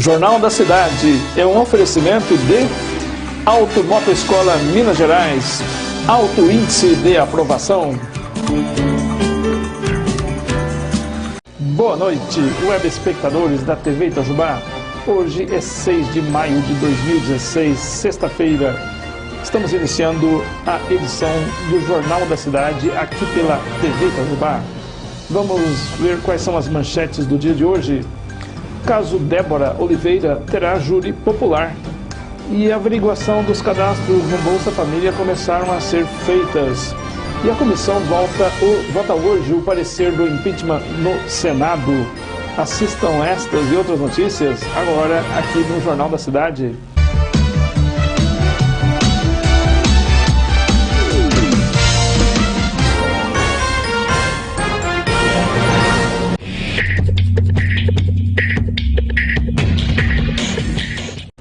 Jornal da Cidade é um oferecimento de Automotoescola Minas Gerais, alto índice de aprovação. Boa noite, web espectadores da TV Itajubá. Hoje é 6 de maio de 2016, sexta-feira. Estamos iniciando a edição do Jornal da Cidade aqui pela TV Itajubá. Vamos ver quais são as manchetes do dia de hoje. Caso Débora Oliveira terá júri popular. E a averiguação dos cadastros no Bolsa Família começaram a ser feitas. E a comissão vota hoje o parecer do impeachment no Senado. Assistam estas e outras notícias agora aqui no Jornal da Cidade.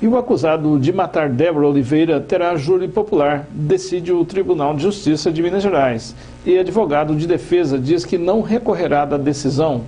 E o acusado de matar Débora Oliveira terá júri popular, decide o Tribunal de Justiça de Minas Gerais. E advogado de defesa diz que não recorrerá da decisão.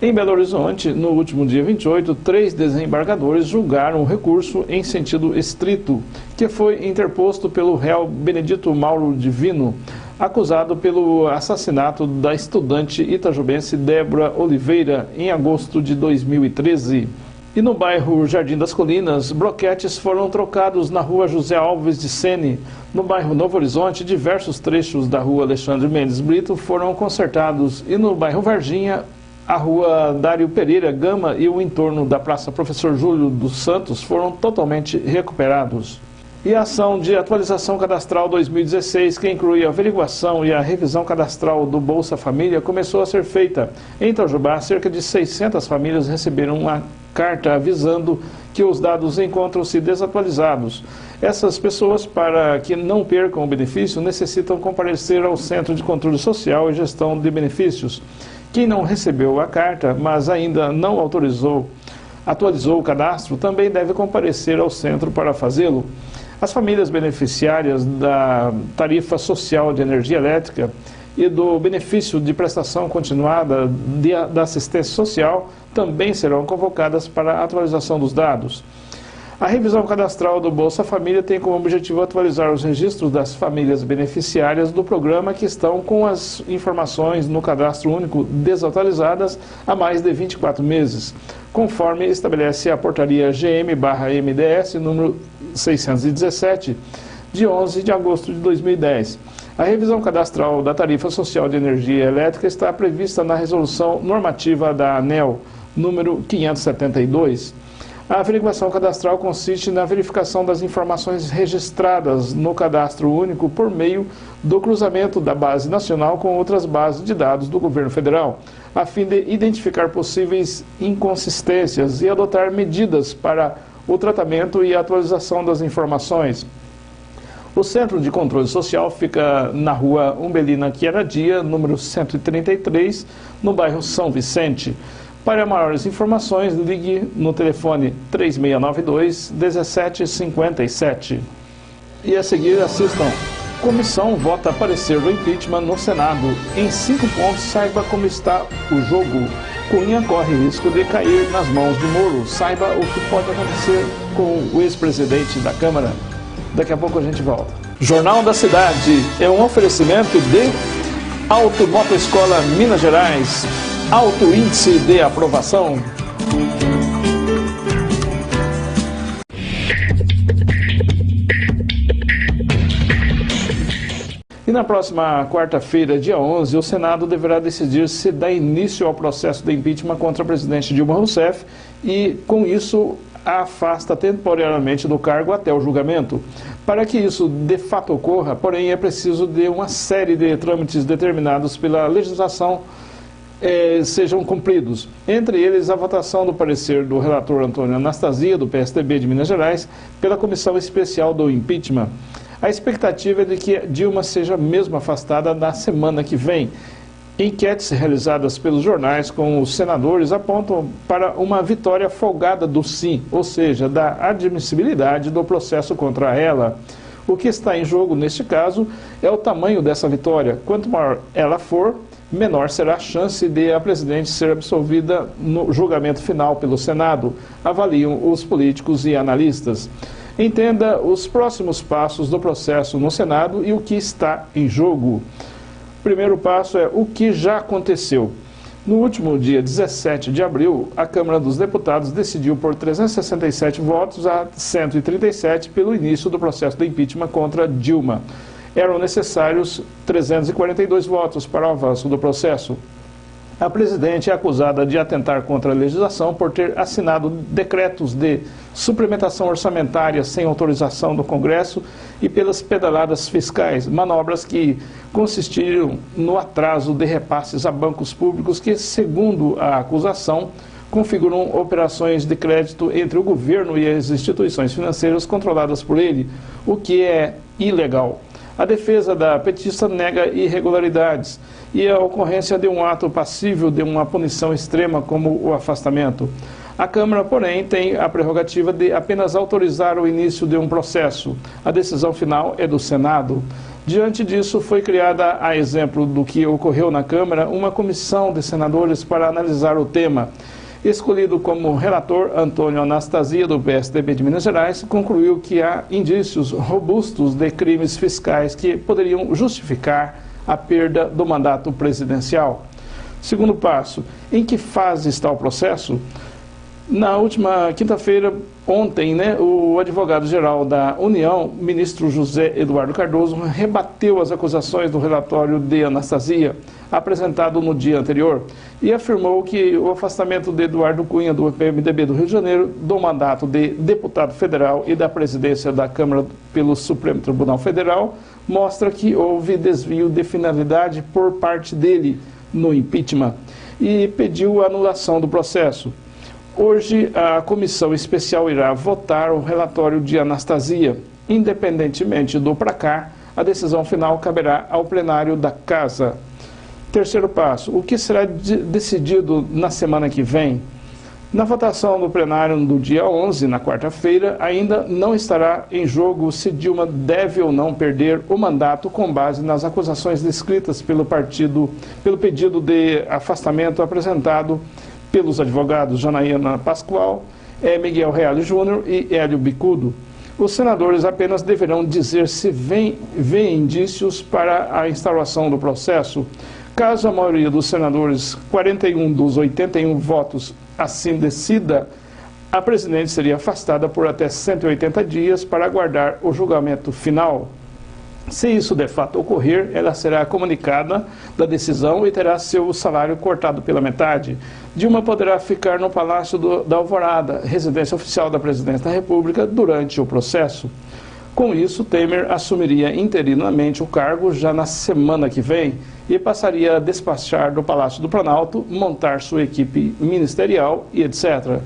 Em Belo Horizonte, no último dia 28, 3 desembargadores julgaram o recurso em sentido estrito, que foi interposto pelo réu Benedito Mauro Divino, acusado pelo assassinato da estudante itajubense Débora Oliveira em agosto de 2013. E no bairro Jardim das Colinas, bloquetes foram trocados na rua José Alves de Sene. No bairro Novo Horizonte, diversos trechos da rua Alexandre Mendes Brito foram consertados. E no bairro Varginha, a rua Dário Pereira Gama e o entorno da Praça Professor Júlio dos Santos foram totalmente recuperados. E a ação de atualização cadastral 2016, que inclui a averiguação e a revisão cadastral do Bolsa Família, começou a ser feita. Em Itajubá, cerca de 600 famílias receberam uma carta avisando que os dados encontram-se desatualizados. Essas pessoas, para que não percam o benefício, necessitam comparecer ao Centro de Controle Social e Gestão de Benefícios. Quem não recebeu a carta, mas ainda não atualizou o cadastro, também deve comparecer ao centro para fazê-lo. As famílias beneficiárias da tarifa social de energia elétrica e do benefício de prestação continuada da assistência social também serão convocadas para a atualização dos dados. A revisão cadastral do Bolsa Família tem como objetivo atualizar os registros das famílias beneficiárias do programa que estão com as informações no cadastro único desatualizadas há mais de 24 meses, conforme estabelece a portaria GM/MDS número 617, de 11 de agosto de 2010. A revisão cadastral da tarifa social de energia elétrica está prevista na resolução normativa da ANEEL, número 572. A averiguação cadastral consiste na verificação das informações registradas no cadastro único por meio do cruzamento da base nacional com outras bases de dados do governo federal, a fim de identificar possíveis inconsistências e adotar medidas para o tratamento e a atualização das informações. O Centro de Controle Social fica na rua Umbelina Chiaradia, número 133, no bairro São Vicente. Para maiores informações, ligue no telefone 3692-1757. E a seguir assistam. Comissão vota parecer do impeachment no Senado. Em 5 pontos, saiba como está o jogo. Cunha corre risco de cair nas mãos de Moro. Saiba o que pode acontecer com o ex-presidente da Câmara. Daqui a pouco a gente volta. Jornal da Cidade é um oferecimento de Automotoescola Minas Gerais, alto índice de aprovação. E na próxima quarta-feira, dia 11, o Senado deverá decidir se dá início ao processo de impeachment contra a presidente Dilma Rousseff e, com isso, a afasta temporariamente do cargo até o julgamento. Para que isso de fato ocorra, porém, é preciso de uma série de trâmites determinados pela legislação sejam cumpridos. Entre eles, a votação do parecer do relator Antônio Anastasia, do PSDB de Minas Gerais, pela Comissão Especial do Impeachment. A expectativa é de que Dilma seja mesmo afastada na semana que vem. Enquetes realizadas pelos jornais com os senadores apontam para uma vitória folgada do sim, ou seja, da admissibilidade do processo contra ela. O que está em jogo neste caso é o tamanho dessa vitória. Quanto maior ela for, menor será a chance de a presidente ser absolvida no julgamento final pelo Senado, avaliam os políticos e analistas. Entenda os próximos passos do processo no Senado e o que está em jogo. O primeiro passo é o que já aconteceu. No último dia 17 de abril, a Câmara dos Deputados decidiu por 367 votos a 137 pelo início do processo de impeachment contra Dilma. Eram necessários 342 votos para o avanço do processo. A presidente é acusada de atentar contra a legislação por ter assinado decretos de suplementação orçamentária sem autorização do Congresso e pelas pedaladas fiscais, manobras que consistiram no atraso de repasses a bancos públicos que, segundo a acusação, configuram operações de crédito entre o governo e as instituições financeiras controladas por ele, o que é ilegal. A defesa da petista nega irregularidades e a ocorrência de um ato passível de uma punição extrema como o afastamento. A Câmara, porém, tem a prerrogativa de apenas autorizar o início de um processo. A decisão final é do Senado. Diante disso, foi criada, a exemplo do que ocorreu na Câmara, uma comissão de senadores para analisar o tema. Escolhido como relator, Antônio Anastasia, do PSDB de Minas Gerais, concluiu que há indícios robustos de crimes fiscais que poderiam justificar a perda do mandato presidencial. Segundo passo, em que fase está o processo? Na última quinta-feira, ontem, o advogado-geral da União, ministro José Eduardo Cardoso, rebateu as acusações do relatório de Anastasia, apresentado no dia anterior, e afirmou que o afastamento de Eduardo Cunha, do PMDB do Rio de Janeiro, do mandato de deputado federal e da presidência da Câmara pelo Supremo Tribunal Federal, mostra que houve desvio de finalidade por parte dele no impeachment e pediu a anulação do processo. Hoje, a comissão especial irá votar o relatório de Anastasia. Independentemente do placar, a decisão final caberá ao plenário da Casa. Terceiro passo, o que será decidido na semana que vem? Na votação do plenário do dia 11, na quarta-feira, ainda não estará em jogo se Dilma deve ou não perder o mandato com base nas acusações descritas pelo pedido de afastamento apresentado pelos advogados Janaína Pascoal, Miguel Reale Júnior e Hélio Bicudo. Os senadores apenas deverão dizer se vêem indícios para a instauração do processo. Caso a maioria dos senadores, 41 dos 81 votos, assim decida, a presidente seria afastada por até 180 dias para aguardar o julgamento final. Se isso de fato ocorrer, ela será comunicada da decisão e terá seu salário cortado pela metade. Dilma poderá ficar no Palácio da Alvorada, residência oficial da Presidência da República, durante o processo. Com isso, Temer assumiria interinamente o cargo já na semana que vem e passaria a despachar do Palácio do Planalto, montar sua equipe ministerial e etc.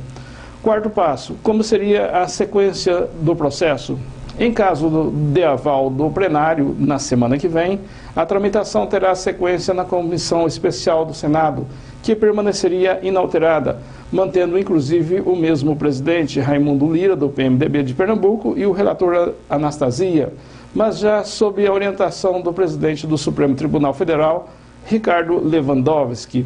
Quarto passo, como seria a sequência do processo? Em caso de aval do plenário na semana que vem, a tramitação terá sequência na Comissão Especial do Senado, que permaneceria inalterada, mantendo inclusive o mesmo presidente, Raimundo Lira, do PMDB de Pernambuco, e o relator Anastasia, mas já sob a orientação do presidente do Supremo Tribunal Federal, Ricardo Lewandowski.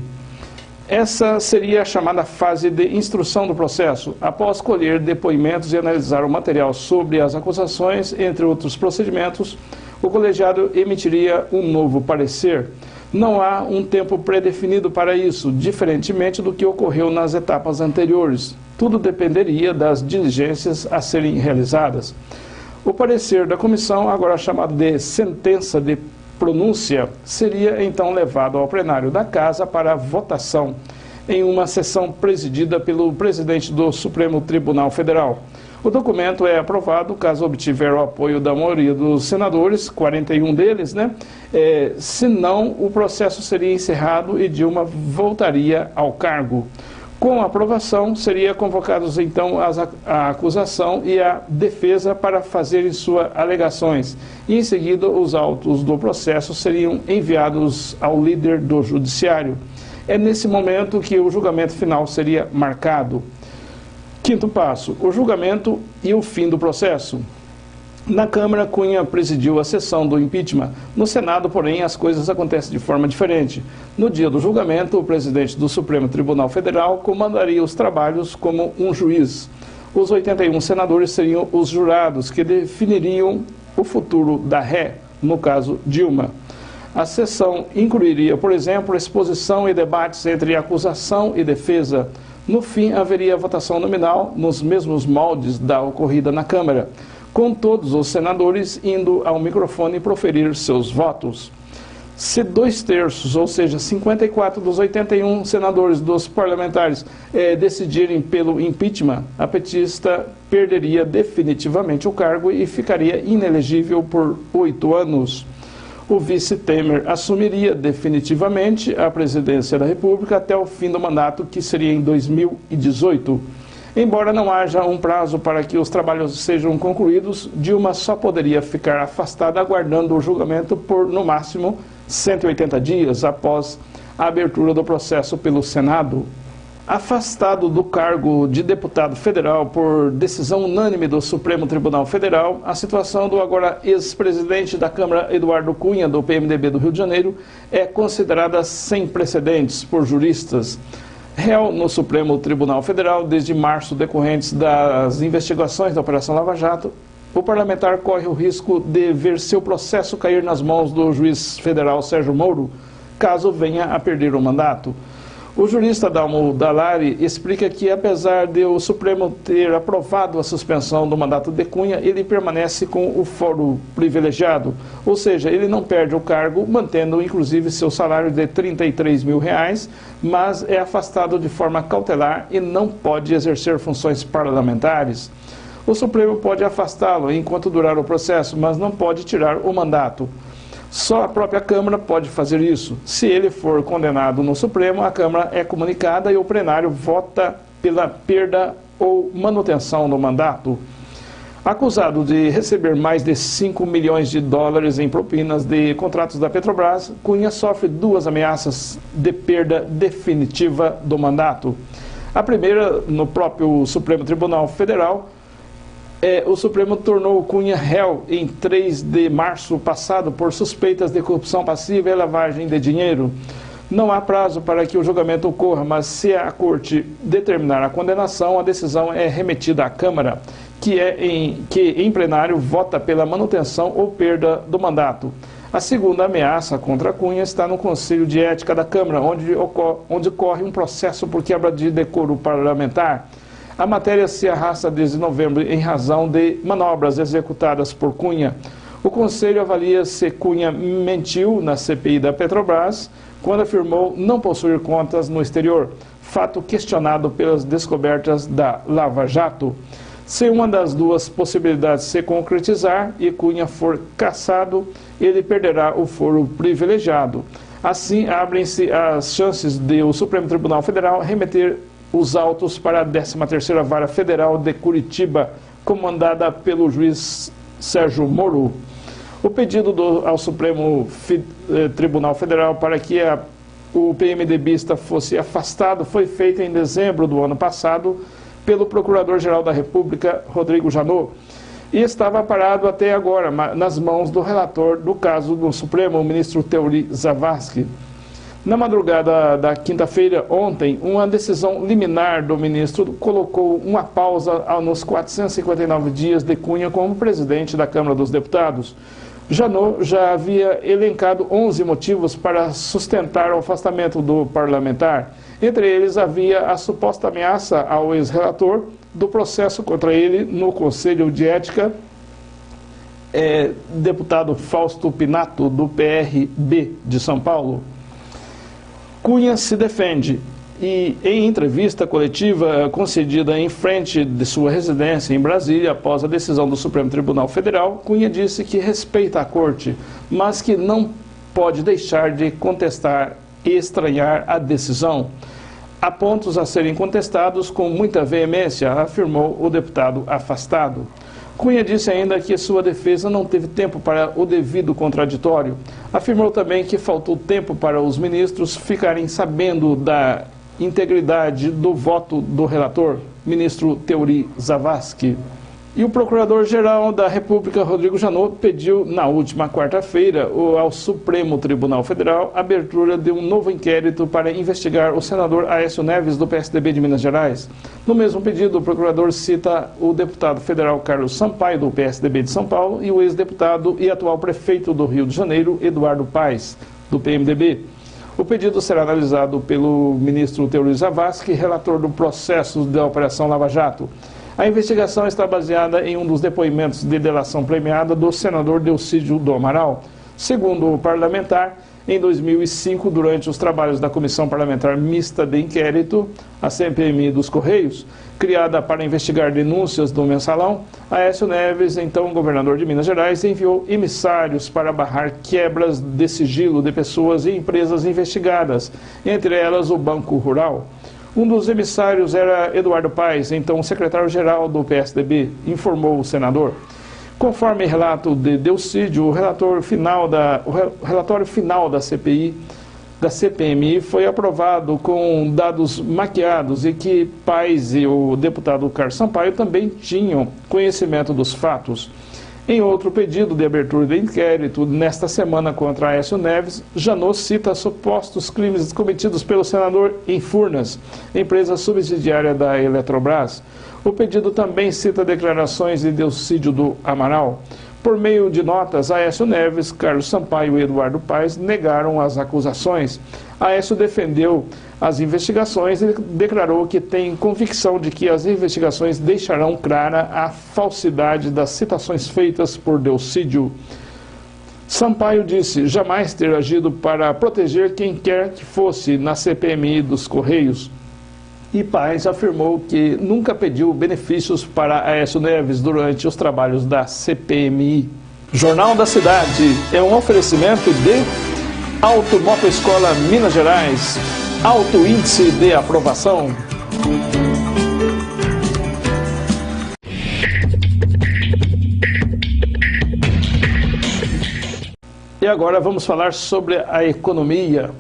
Essa seria a chamada fase de instrução do processo. Após colher depoimentos e analisar o material sobre as acusações, entre outros procedimentos, o colegiado emitiria um novo parecer. Não há um tempo pré-definido para isso, diferentemente do que ocorreu nas etapas anteriores. Tudo dependeria das diligências a serem realizadas. O parecer da comissão, agora chamado de sentença de pronúncia, seria então levado ao plenário da Casa para votação, em uma sessão presidida pelo presidente do Supremo Tribunal Federal. O documento é aprovado caso obtiver o apoio da maioria dos senadores, 41 deles, senão o processo seria encerrado e Dilma voltaria ao cargo. Com a aprovação, seriam convocados então a acusação e a defesa para fazerem suas alegações. E em seguida, os autos do processo seriam enviados ao líder do judiciário. É nesse momento que o julgamento final seria marcado. Quinto passo, o julgamento e o fim do processo. Na Câmara, Cunha presidiu a sessão do impeachment. No Senado, porém, as coisas acontecem de forma diferente. No dia do julgamento, o presidente do Supremo Tribunal Federal comandaria os trabalhos como um juiz. Os 81 senadores seriam os jurados que definiriam o futuro da ré, no caso Dilma. A sessão incluiria, por exemplo, exposição e debates entre acusação e defesa. No fim, haveria votação nominal nos mesmos moldes da ocorrida na Câmara, com todos os senadores indo ao microfone proferir seus votos. Se 2/3, ou seja, 54 dos 81 senadores dos parlamentares decidirem pelo impeachment, a petista perderia definitivamente o cargo e ficaria inelegível por 8 anos. O vice Temer assumiria definitivamente a presidência da República até o fim do mandato, que seria em 2018. Embora não haja um prazo para que os trabalhos sejam concluídos, Dilma só poderia ficar afastada aguardando o julgamento por, no máximo, 180 dias após a abertura do processo pelo Senado. Afastado do cargo de deputado federal por decisão unânime do Supremo Tribunal Federal, a situação do agora ex-presidente da Câmara, Eduardo Cunha, do PMDB do Rio de Janeiro, é considerada sem precedentes por juristas. Réu no Supremo Tribunal Federal desde março, decorrentes das investigações da Operação Lava Jato, o parlamentar corre o risco de ver seu processo cair nas mãos do juiz federal Sérgio Moro, caso venha a perder o mandato. O jurista Dalmo Dallari explica que, apesar de o Supremo ter aprovado a suspensão do mandato de Cunha, ele permanece com o foro privilegiado, ou seja, ele não perde o cargo, mantendo inclusive seu salário de R$ 33 mil, mas é afastado de forma cautelar e não pode exercer funções parlamentares. O Supremo pode afastá-lo enquanto durar o processo, mas não pode tirar o mandato. Só a própria Câmara pode fazer isso. Se ele for condenado no Supremo, a Câmara é comunicada e o plenário vota pela perda ou manutenção do mandato. Acusado de receber mais de 5 milhões de dólares em propinas de contratos da Petrobras, Cunha sofre 2 ameaças de perda definitiva do mandato. A primeira, no próprio Supremo Tribunal Federal, o Supremo tornou Cunha réu em 3 de março passado por suspeitas de corrupção passiva e lavagem de dinheiro. Não há prazo para que o julgamento ocorra, mas se a Corte determinar a condenação, a decisão é remetida à Câmara, que em plenário vota pela manutenção ou perda do mandato. A segunda ameaça contra Cunha está no Conselho de Ética da Câmara, onde corre um processo por quebra de decoro parlamentar. A matéria se arrasta desde novembro em razão de manobras executadas por Cunha. O Conselho avalia se Cunha mentiu na CPI da Petrobras quando afirmou não possuir contas no exterior, fato questionado pelas descobertas da Lava Jato. Se uma das duas possibilidades se concretizar e Cunha for cassado, ele perderá o foro privilegiado. Assim, abrem-se as chances de o Supremo Tribunal Federal remeter os autos para a 13ª Vara Federal de Curitiba, comandada pelo juiz Sérgio Moro. O pedido ao Supremo Tribunal Federal para que o PMDBista fosse afastado foi feito em dezembro do ano passado pelo Procurador-Geral da República, Rodrigo Janot, e estava parado até agora nas mãos do relator do caso do Supremo, o ministro Teori Zavascki. Na madrugada da quinta-feira, ontem, uma decisão liminar do ministro colocou uma pausa nos 459 dias de Cunha como presidente da Câmara dos Deputados. Janot já havia elencado 11 motivos para sustentar o afastamento do parlamentar. Entre eles havia a suposta ameaça ao ex-relator do processo contra ele no Conselho de Ética, deputado Fausto Pinato, do PRB de São Paulo. Cunha se defende e, em entrevista coletiva concedida em frente de sua residência em Brasília, após a decisão do Supremo Tribunal Federal, Cunha disse que respeita a Corte, mas que não pode deixar de contestar e estranhar a decisão. Há pontos a serem contestados com muita veemência, afirmou o deputado afastado. Cunha disse ainda que sua defesa não teve tempo para o devido contraditório. Afirmou também que faltou tempo para os ministros ficarem sabendo da integridade do voto do relator, ministro Teori Zavascki. E o Procurador-Geral da República, Rodrigo Janot, pediu na última quarta-feira ao Supremo Tribunal Federal a abertura de um novo inquérito para investigar o senador Aécio Neves, do PSDB de Minas Gerais. No mesmo pedido, o procurador cita o deputado federal Carlos Sampaio, do PSDB de São Paulo, e o ex-deputado e atual prefeito do Rio de Janeiro, Eduardo Paes, do PMDB. O pedido será analisado pelo ministro Teori Zavascki, relator do processo da Operação Lava Jato. A investigação está baseada em um dos depoimentos de delação premiada do senador Delcídio do Amaral. Segundo o parlamentar, em 2005, durante os trabalhos da Comissão Parlamentar Mista de Inquérito, a CPMI dos Correios, criada para investigar denúncias do Mensalão, Aécio Neves, então governador de Minas Gerais, enviou emissários para barrar quebras de sigilo de pessoas e empresas investigadas, entre elas o Banco Rural. Um dos emissários era Eduardo Paes, então secretário-geral do PSDB, informou o senador. Conforme relato de Delcídio, o relatório final da CPMI foi aprovado com dados maquiados e que Paes e o deputado Carlos Sampaio também tinham conhecimento dos fatos. Em outro pedido de abertura de inquérito, nesta semana contra Aécio Neves, Janot cita supostos crimes cometidos pelo senador em Furnas, empresa subsidiária da Eletrobras. O pedido também cita declarações de Delcídio do Amaral. Por meio de notas, Aécio Neves, Carlos Sampaio e Eduardo Paes negaram as acusações. Aécio defendeu as investigações e declarou que tem convicção de que as investigações deixarão clara a falsidade das citações feitas por Delcídio. Sampaio disse jamais ter agido para proteger quem quer que fosse na CPMI dos Correios. E Paes afirmou que nunca pediu benefícios para Aécio Neves durante os trabalhos da CPMI. Jornal da Cidade é um oferecimento de Automotoescola Minas Gerais, alto índice de aprovação. E agora vamos falar sobre a economia.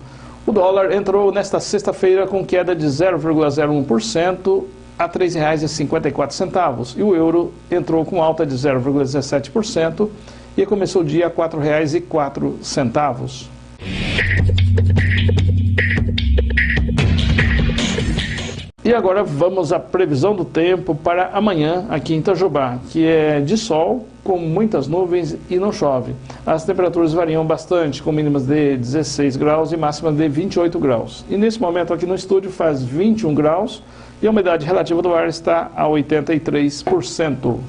O dólar entrou nesta sexta-feira com queda de 0,01% a R$ 3,54 e o euro entrou com alta de 0,17% e começou o dia a R$ 4,04. E agora vamos à previsão do tempo para amanhã aqui em Itajubá, que é de sol, com muitas nuvens e não chove. As temperaturas variam bastante, com mínimas de 16 graus e máximas de 28 graus. E nesse momento aqui no estúdio faz 21 graus e a umidade relativa do ar está a 83%.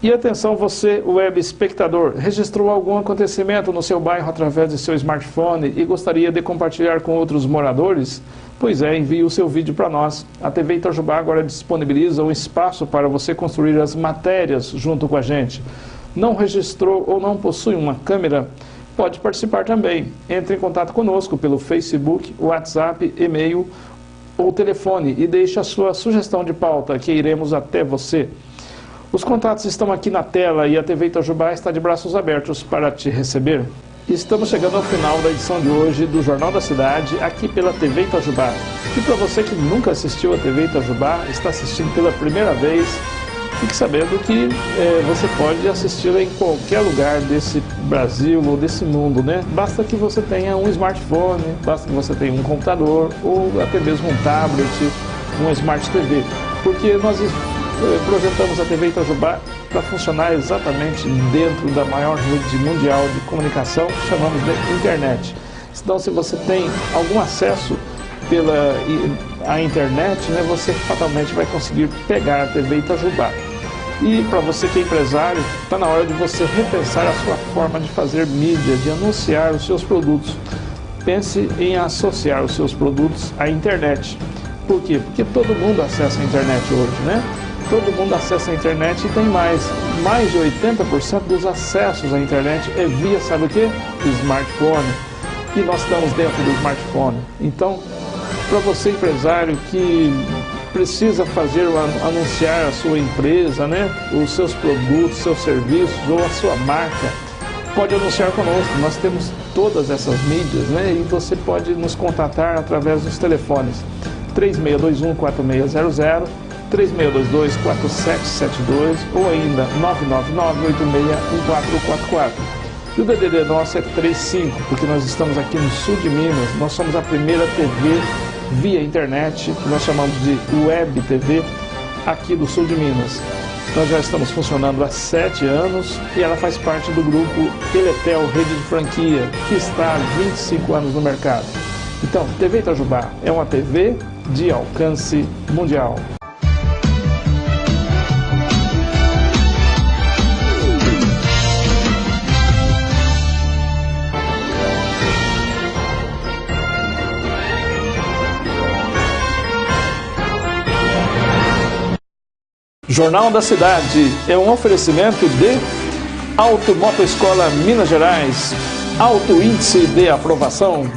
E atenção você, web espectador, registrou algum acontecimento no seu bairro através de seu smartphone e gostaria de compartilhar com outros moradores? Pois é, envie o seu vídeo para nós. A TV Itajubá agora disponibiliza um espaço para você construir as matérias junto com a gente. Não registrou ou não possui uma câmera? Pode participar também. Entre em contato conosco pelo Facebook, WhatsApp, e-mail ou telefone e deixe a sua sugestão de pauta que iremos até você. Os contatos estão aqui na tela e a TV Itajubá está de braços abertos para te receber. Estamos chegando ao final da edição de hoje do Jornal da Cidade, aqui pela TV Itajubá. E para você que nunca assistiu a TV Itajubá, está assistindo pela primeira vez, fique sabendo que você pode assisti-la em qualquer lugar desse Brasil ou desse mundo, né? Basta que você tenha um smartphone, basta que você tenha um computador ou até mesmo um tablet, uma Smart TV. Porque nós projetamos a TV Itajubá para funcionar exatamente dentro da maior rede mundial de comunicação, que chamamos de internet. Então, se você tem algum acesso pela internet, né, você fatalmente vai conseguir pegar a TV Itajubá. E para você que é empresário, está na hora de você repensar a sua forma de fazer mídia, de anunciar os seus produtos. Pense em associar os seus produtos à internet. Por quê? Porque todo mundo acessa a internet hoje, né? Todo mundo acessa a internet e tem mais de 80% dos acessos à internet é via, sabe o quê? Smartphone. E nós estamos dentro do smartphone. Então, para você empresário que precisa anunciar a sua empresa, né? Os seus produtos, seus serviços ou a sua marca, pode anunciar conosco. Nós temos todas essas mídias, né? E você pode nos contatar através dos telefones 3621-4600 3622-4772 ou ainda 999-861444. E o DDD nosso é 35, porque nós estamos aqui no sul de Minas. Nós somos a primeira TV via internet, que nós chamamos de Web TV, aqui do sul de Minas. Nós já estamos funcionando há 7 anos e ela faz parte do grupo Teletel Rede de Franquia, que está há 25 anos no mercado. Então, TV Itajubá é uma TV de alcance mundial. Jornal da Cidade é um oferecimento de Automotoescola Minas Gerais, alto índice de aprovação.